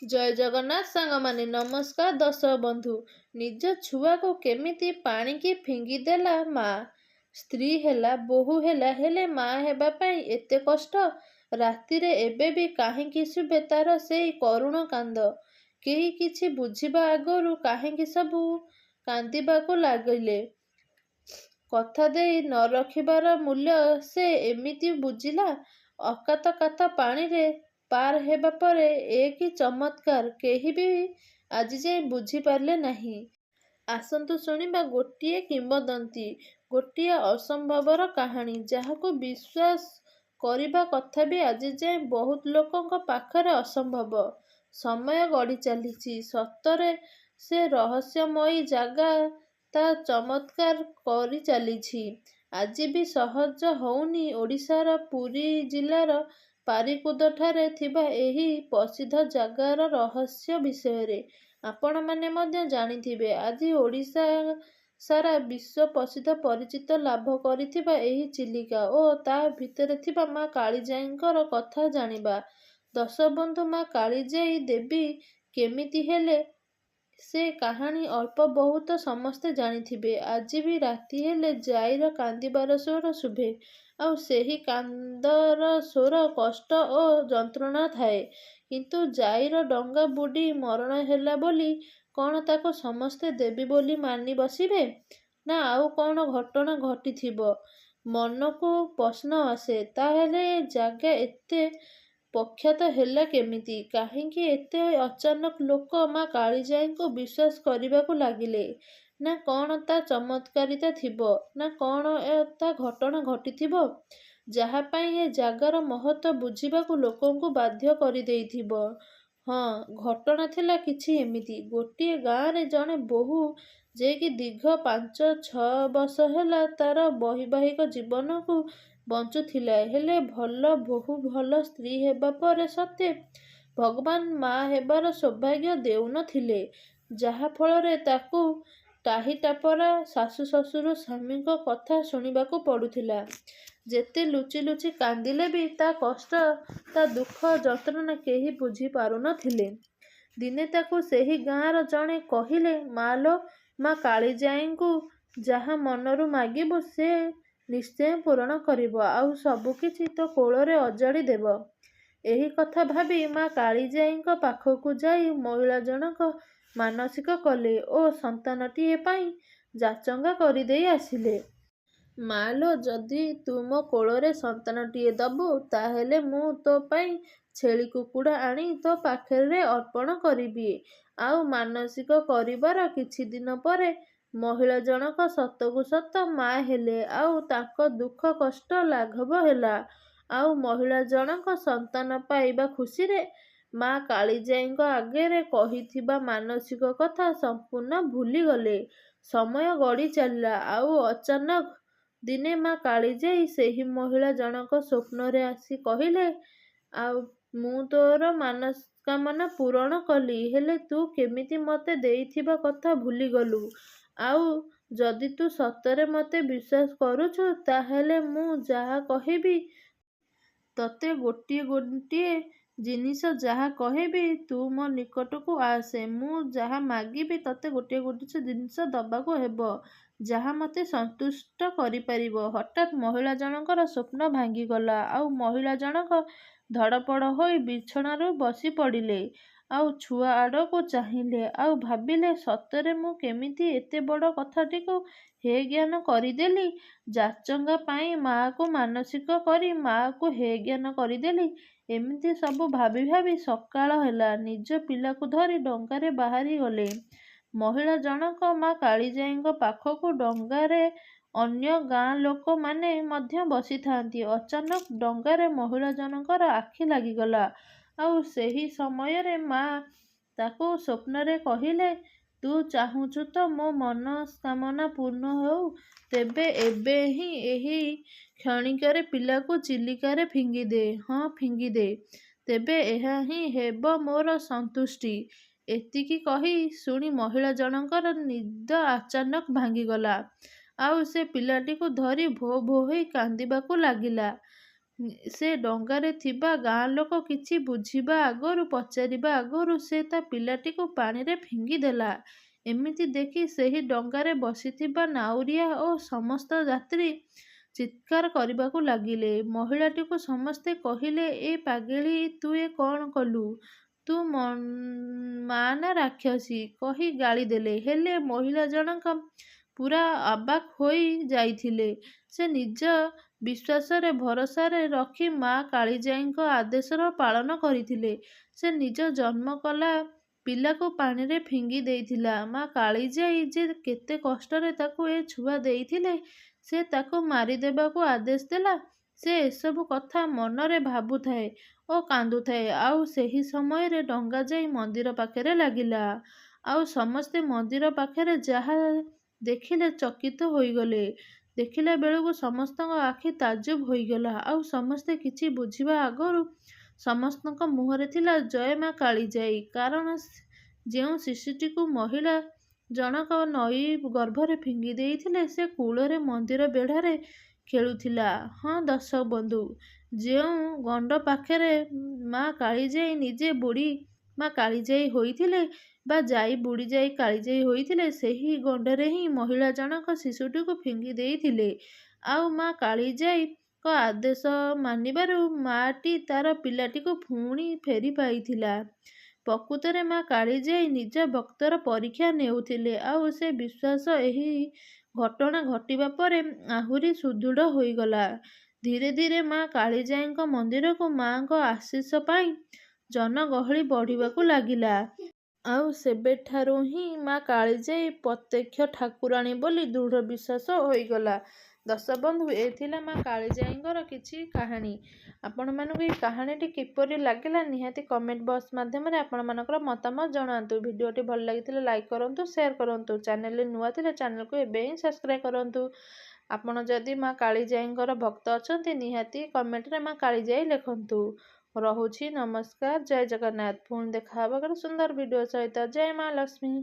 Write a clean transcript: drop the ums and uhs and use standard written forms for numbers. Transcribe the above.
ଜୟ ଜଗନ୍ନାଥ ସାଙ୍ଗମାନେ, ନମସ୍କାର ଦର୍ଶକ ବନ୍ଧୁ। ନିଜ ଛୁଆକୁ କେମିତି ପାଣିକି ଫିଙ୍ଗିଦେଲା ମା। ସ୍ତ୍ରୀ ହେଲା, ବୋହୂ ହେଲା, ହେଲେ ମା ହେବା ପାଇଁ ଏତେ କଷ୍ଟ। ରାତିରେ ଏବେ ବି କାହିଁକି ଶୁଭେ ତାର ସେଇ କରୁଣ କାନ୍ଦ। କେହି କିଛି ବୁଝିବା ଆଗରୁ କାହିଁକି ସବୁ କାନ୍ଦିବାକୁ ଲାଗିଲେ। କଥା ଦେଇ ନ ରଖିବାର ମୂଲ୍ୟ ସେ ଏମିତି ବୁଝିଲା। ଅକାତ କାତ ପାଣିରେ ପାର ହେବା ପରେ ଏ କି ଚମତ୍କାର, କେହି ବି ଆଜିଯାଏ ବୁଝିପାରିଲେ ନାହିଁ। ଆସନ୍ତୁ ଶୁଣିବା ଗୋଟିଏ କିମ୍ବଦନ୍ତୀ, ଗୋଟିଏ ଅସମ୍ଭବର କାହାଣୀ, ଯାହାକୁ ବିଶ୍ୱାସ କରିବା କଥା ବି ଆଜିଯାଏ ବହୁତ ଲୋକଙ୍କ ପାଖରେ ଅସମ୍ଭବ। ସମୟ ଗଡ଼ି ଚାଲିଛି। ସତରେ ସେ ରହସ୍ୟମୟୀ ଜାଗା ତା ଚମତ୍କାର କରି ଚାଲିଛି। ଆଜି ବି ସହଜ ହଉନି। ଓଡ଼ିଶାର ପୁରୀ ଜିଲ୍ଲାର ପାରିକୁଦଠାରେ ଥିବା ଏହି ପ୍ରସିଦ୍ଧ ଜାଗାର ରହସ୍ୟ ବିଷୟରେ ଆପଣମାନେ ମଧ୍ୟ ଜାଣିଥିବେ। ଆଜି ଓଡ଼ିଶା ସାରା ବିଶ୍ୱ ପ୍ରସିଦ୍ଧ ପରିଚିତ ଲାଭ କରିଥିବା ଏହି ଚିଲିକା ଓ ତା ଭିତରେ ଥିବା ମା କାଳିଜାଈଙ୍କର କଥା ଜାଣିବା। ଦର୍ଶକବନ୍ଧୁ, ମା କାଳିଜାଈ ଦେବୀ କେମିତି ହେଲେ ସେ କାହାଣୀ ଅଳ୍ପ ବହୁତ ସମସ୍ତେ ଜାଣିଥିବେ। ଆଜି ବି ରାତି ହେଲେ ଜାଇର କାନ୍ଦିବାର ସ୍ୱର ଶୁଭେ। ଆଉ ସେହି କାନ୍ଦର ସ୍ୱର କଷ୍ଟ ଓ ଯନ୍ତ୍ରଣା ଥାଏ। କିନ୍ତୁ ଜାଇର ଡଙ୍ଗା ବୁଡ଼ି ମରଣ ହେଲା ବୋଲି କ'ଣ ତାକୁ ସମସ୍ତେ ଦେବୀ ବୋଲି ମାନି ବସିବେ? ନା ଆଉ କ'ଣ ଘଟଣା ଘଟିଥିବ? ମନକୁ ପ୍ରଶ୍ନ ଆସେ। ତାହେଲେ ଏ ଜାଗା ଏତେ ପ୍ରଖ୍ୟାତ ହେଲା କେମିତି? କାହିଁକି ଏତେ ଅଚାନକ ଲୋକ ମା କାଳିଜାଈଙ୍କୁ ବିଶ୍ୱାସ କରିବାକୁ ଲାଗିଲେ? ନା କ'ଣ ତା ଚମତ୍କାରିତା ଥିବ? ନା କ'ଣ ତା ଘଟଣା ଘଟିଥିବ, ଯାହା ପାଇଁ ଏ ଜାଗାର ମହତ୍ତ୍ୱ ବୁଝିବାକୁ ଲୋକଙ୍କୁ ବାଧ୍ୟ କରିଦେଇଥିବ? ହଁ, ଘଟଣା ଥିଲା କିଛି ଏମିତି। ଗୋଟିଏ ଗାଁରେ ଜଣେ ବୋହୂ, ଯିଏକି ଦୀର୍ଘ 5-6 ବର୍ଷ ହେଲା ତାର ବୈବାହିକ ଜୀବନକୁ ବଞ୍ଚୁଥିଲା। ହେଲେ ଭଲ ବୋହୂ, ଭଲ ସ୍ତ୍ରୀ ହେବା ପରେ ସତ୍ତ୍ୱେ ଭଗବାନ ମା ହେବାର ସୌଭାଗ୍ୟ ଦେଉନଥିଲେ। ଯାହା ଫଳରେ ତାକୁ ଟାହି ଟାପରା ଶାଶୁ ଶ୍ୱଶୁର ସ୍ୱାମୀଙ୍କ କଥା ଶୁଣିବାକୁ ପଡ଼ୁଥିଲା। ଯେତେ ଲୁଚି ଲୁଚି କାନ୍ଦିଲେ ବି ତା କଷ୍ଟ, ତା ଦୁଃଖ ଯନ୍ତ୍ରଣା କେହି ବୁଝି ପାରୁନଥିଲେ। ଦିନେ ତାକୁ ସେହି ଗାଁର ଜଣେ କହିଲେ, "ମାଲୋ, ମା କାଳିଜାଈଙ୍କୁ ଯାହା ମନରୁ ମାଗିବୁ ସେ ନିଶ୍ଚୟ ପୂରଣ କରିବ, ଆଉ ସବୁକିଛି ତୋ କୋଳରେ ଅଜାଡ଼ି ଦେବ।" ଏହି କଥା ଭାବି ମା କାଳିଜାଈଙ୍କ ପାଖକୁ ଯାଇ ମହିଳା ଜଣକ ମାନସିକ କଲେ ଓ ସନ୍ତାନଟିଏ ପାଇଁ ଯାଚଙ୍କା କରିଦେଇ ଆସିଲେ। "ମାଲୋ, ଯଦି ତୁ ମୋ କୋଳରେ ସନ୍ତାନଟିଏ ଦବୁ, ତାହେଲେ ମୁଁ ତୋ ପାଇଁ ଛେଳି କୁକୁଡ଼ା ଆଣି ତୋ ପାଖରେ ଅର୍ପଣ କରିବି।" ଆଉ ମାନସିକ କରିବାର କିଛି ଦିନ ପରେ ମହିଳା ଜଣକ ସତକୁ ସତ ମା ହେଲେ। ଆଉ ତାଙ୍କ ଦୁଃଖ କଷ୍ଟ ଲାଘବ ହେଲା। ଆଉ ମହିଳା ଜଣକ ସନ୍ତାନ ପାଇବା ଖୁସିରେ ମା କାଳିଜାଈଙ୍କ ଆଗରେ କହିଥିବା ମାନସିକ କଥା ସମ୍ପୂର୍ଣ୍ଣ ଭୁଲିଗଲେ। ସମୟ ଗଡ଼ି ଚାଲିଲା। ଆଉ ଅଚାନକ ଦିନେ ମା କାଳିଜାଈ ସେହି ମହିଳା ଜଣକ ସ୍ୱପ୍ନରେ ଆସି କହିଲେ, "ଆଉ ମୁଁ ତୋର ମାନସ୍କାମନା ପୂରଣ କଲି, ହେଲେ ତୁ କେମିତି ମୋତେ ଦେଇଥିବା କଥା ଭୁଲିଗଲୁ? ଆଉ ଯଦି ତୁ ସତରେ ମୋତେ ବିଶ୍ୱାସ କରୁଛୁ, ତାହେଲେ ମୁଁ ଯାହା କହିବି, ତୋତେ ଗୋଟିଏ ଗୋଟିଏ ଜିନିଷ ଯାହା କହିବି, ତୁ ମୋ ନିକଟକୁ ଆସେ। ମୁଁ ଯାହା ମାଗିବି ତୋତେ ଗୋଟିଏ ଗୋଟିଏ ଜିନିଷ ଦବାକୁ ହେବ, ଯାହା ମୋତେ ସନ୍ତୁଷ୍ଟ କରିପାରିବ।" ହଠାତ୍ ମହିଳା ଜଣକର ସ୍ୱପ୍ନ ଭାଙ୍ଗିଗଲା। ଆଉ ମହିଳା ଜଣକ ଧଡ଼ପଡ଼ ହୋଇ ବିଛଣାରୁ ବସି ପଡ଼ିଲେ। ଆଉ ଛୁଆ ଆଡ଼କୁ ଚାହିଁଲେ। ଆଉ ଭାବିଲେ, ସତରେ ମୁଁ କେମିତି ଏତେ ବଡ଼ କଥାଟିକୁ ହେୟଜ୍ଞାନ କରିଦେଲି? ଯାଚଙ୍କା ପାଇଁ ମାଆକୁ ମାନସିକ କରି ମାଆକୁ ହେୟଜ୍ଞାନ କରିଦେଲି। ଏମିତି ସବୁ ଭାବି ଭାବି ସକାଳ ହେଲା। ନିଜ ପିଲାକୁ ଧରି ଡଙ୍ଗାରେ ବାହାରି ଗଲେ। ମହିଳା ଜଣକ ମା କାଳିଜାଈଙ୍କ ପାଖକୁ ଡଙ୍ଗାରେ ଅନ୍ୟ ଗାଁ ଲୋକମାନେ ମଧ୍ୟ ବସିଥାନ୍ତି। ଅଚାନକ ଡଙ୍ଗାରେ ମହିଳା ଜଣକର ଆଖି ଲାଗିଗଲା। ଆଉ ସେହି ସମୟରେ ମା ତାକୁ ସ୍ୱପ୍ନରେ କହିଲେ, "ତୁ ଚାହୁଁଛୁ ତ ମୋ ମନସ୍କାମନା ପୂର୍ଣ୍ଣ ହେଉ? ତେବେ ଏବେ ହିଁ ଏହି କ୍ଷଣିକରେ ପିଲାକୁ ଚିଲିକାରେ ଫିଙ୍ଗିଦେ। ହଁ, ଫିଙ୍ଗିଦେ। ତେବେ ଏହା ହିଁ ହେବ ମୋର ସନ୍ତୁଷ୍ଟି।" ଏତିକି କହି ଶୁଣି ମହିଳା ଜଣକର ନିଦ ଅଚାନକ ଭାଙ୍ଗିଗଲା। ଆଉ ସେ ପିଲାଟିକୁ ଧରି ଭୋ ଭୋ ହୋଇ କାନ୍ଦିବାକୁ ଲାଗିଲା। ସେ ଡଙ୍ଗାରେ ଥିବା ଗାଁ ଲୋକ କିଛି ବୁଝିବା ଆଗରୁ ପଚାରିବା ଆଗରୁ ସେ ତା ପିଲାଟିକୁ ପାଣିରେ ଫିଙ୍ଗିଦେଲା। ଏମିତି ଦେଖି ସେହି ଡଙ୍ଗାରେ ବସିଥିବା ନାଉରିଆ ଓ ସମସ୍ତ ଯାତ୍ରୀ ଚିତ୍କାର କରିବାକୁ ଲାଗିଲେ। ମହିଳାଟିକୁ ସମସ୍ତେ କହିଲେ, ଏ ପାଗଳୀ, ତୁ ଏ କ'ଣ କଲୁ? ତୁ ମା ନା ରାକ୍ଷସୀ କହି ଗାଳିଦେଲେ। ହେଲେ ମହିଳା ଜଣକ ପୂରା ଅବାକ୍ ହୋଇ ଯାଇଥିଲେ। ସେ ନିଜ ବିଶ୍ୱାସରେ ଭରସାରେ ରଖି ମା କାଳିଜାଈଙ୍କ ଆଦେଶର ପାଳନ କରିଥିଲେ। ସେ ନିଜ ଜନ୍ମ କଲା ପିଲାକୁ ପାଣିରେ ଫିଙ୍ଗି ଦେଇଥିଲା। ମା କାଳିଜାଈ ଯେ କେତେ କଷ୍ଟରେ ତାକୁ ଏ ଛୁଆ ଦେଇଥିଲେ, ସେ ତାକୁ ମାରିଦେବାକୁ ଆଦେଶ ଦେଲା। ସେ ଏସବୁ କଥା ମନରେ ଭାବୁଥାଏ ଓ କାନ୍ଦୁଥାଏ। ଆଉ ସେହି ସମୟରେ ଡଙ୍ଗା ଯାଇ ମନ୍ଦିର ପାଖରେ ଲାଗିଲା। ଆଉ ସମସ୍ତେ ମନ୍ଦିର ପାଖରେ ଯାହା ଦେଖିଲେ ଚକିତ ହୋଇଗଲେ। ଦେଖିଲା ବେଳକୁ ସମସ୍ତଙ୍କ ଆଖି ତାଜୁବ୍ ହୋଇଗଲା। ଆଉ ସମସ୍ତେ କିଛି ବୁଝିବା ଆଗରୁ ସମସ୍ତଙ୍କ ମୁହଁରେ ଥିଲା ଜୟ ମା କାଳିଜାଈ। କାରଣ ଯେଉଁ ଶିଶୁଟିକୁ ମହିଳା ଜଣକ ନଈ ଗର୍ଭରେ ଫିଙ୍ଗି ଦେଇଥିଲେ, ସେ କୂଳରେ ମନ୍ଦିର ବେଢ଼ାରେ ଖେଳୁଥିଲା। ହଁ ଦର୍ଶକ ବନ୍ଧୁ, ଯେଉଁ ଗଣ୍ଡ ପାଖରେ ମା କାଳିଜାଈ ନିଜେ ବୁଡ଼ି ମା କାଳିଜାଈ ହୋଇଥିଲେ ବା ଯାଇ ବୁଡ଼ିଯାଇ କାଳିଜାଈ ହୋଇଥିଲେ, ସେହି ଗଣ୍ଡରେ ହିଁ ମହିଳା ଜଣକ ଶିଶୁଟିକୁ ଫିଙ୍ଗି ଦେଇଥିଲେ। ଆଉ ମା କାଳିଜାଈଙ୍କ ଆଦେଶ ମାନିବାରୁ ମାଟି ତାର ପିଲାଟିକୁ ପୁଣି ଫେରି ପାଇଥିଲା। ପ୍ରକୃତରେ ମା କାଳିଜାଈ ନିଜ ଭକ୍ତର ପରୀକ୍ଷା ନେଉଥିଲେ। ଆଉ ସେ ବିଶ୍ୱାସ ଏହି ଘଟଣା ଘଟିବା ପରେ ଆହୁରି ସୁଦୃଢ଼ ହୋଇଗଲା। ଧୀରେ ଧୀରେ ମା କାଳିଜାଈଙ୍କ ମନ୍ଦିରକୁ ମାଙ୍କ ଆଶୀଷ ପାଇଁ ଜନଗହଳି ବଢ଼ିବାକୁ ଲାଗିଲା। ଆଉ ସେବେଠାରୁ ହିଁ ମା କାଳିଜାଈ ପ୍ରତ୍ୟକ୍ଷ ଠାକୁରାଣୀ ବୋଲି ଦୃଢ଼ ବିଶ୍ୱାସ ହୋଇଗଲା। ଦର୍ଶକ ବନ୍ଧୁ, ଏ ଥିଲା ମା କାଳିଜାଈଙ୍କର କିଛି କାହାଣୀ। ଆପଣମାନଙ୍କୁ ଏହି କାହାଣୀଟି କିପରି ଲାଗିଲା ନିହାତି କମେଣ୍ଟ ବକ୍ସ ମାଧ୍ୟମରେ ଆପଣମାନଙ୍କର ମତାମତ ଜଣାନ୍ତୁ। ଭିଡ଼ିଓଟି ଭଲ ଲାଗିଥିଲେ ଲାଇକ୍ କରନ୍ତୁ, ସେୟାର କରନ୍ତୁ। ଚ୍ୟାନେଲରେ ନୂଆ ଥିଲେ ଚ୍ୟାନେଲକୁ ଏବେ ହିଁ ସବସ୍କ୍ରାଇବ୍ କରନ୍ତୁ। ଆପଣ ଯଦି ମା କାଳିଜାଈଙ୍କର ଭକ୍ତ ଅଛନ୍ତି ନିହାତି କମେଣ୍ଟରେ ମା କାଳିଜାଈ ଲେଖନ୍ତୁ। ରହୁଛି, ନମସ୍କାର, ଜୟ ଜଗନ୍ନାଥ। ପୁଣି ଦେଖା ହେବ ଗୋଟେ ସୁନ୍ଦର ଭିଡ଼ିଓ ସହିତ। ଜୟ ମା ଲକ୍ଷ୍ମୀ।